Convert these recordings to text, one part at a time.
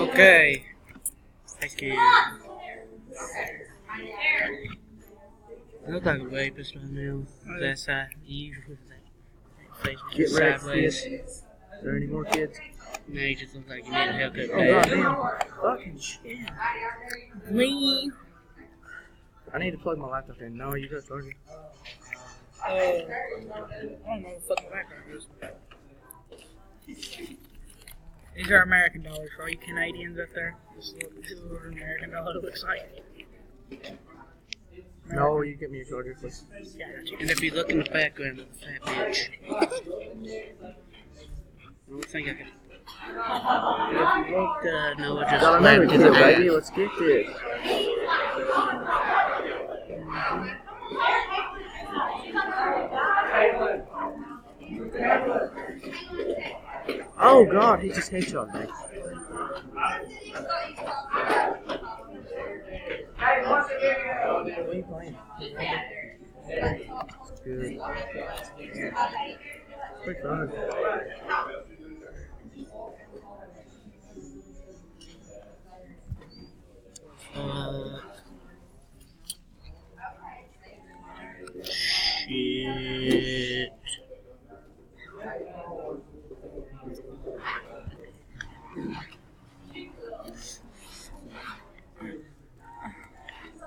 Okay. Thank you. I look like a rapist right now. That side. You with that face Get ready, sideways. kids. Is there any more kids? Now you just look like you need a haircut. Oh, goddamn. Fucking shit. Leave. I need to plug my laptop in. No, you got charger. I don't know what the fucking background is. These are American dollars for all you Canadians out there. This is what an American dollar looks like. No, you get me a charger, please. Yeah, I got you. And if you look in the background of the fat bitch, I don't think I can. If you look, Noah just Got another laughed in kill, the baby. ass. Let's get this. Oh god, he just headshot me. What are you playing? It's good. It's pretty fun. Shit.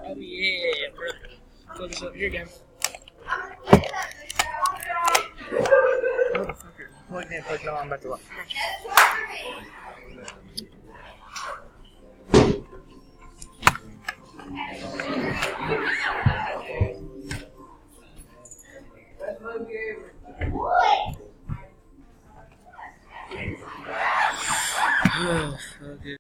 Oh yeah, brother. Plug this up here again. Motherfucker. Plug in, plug no, I'm about to look. Oh, fuck it.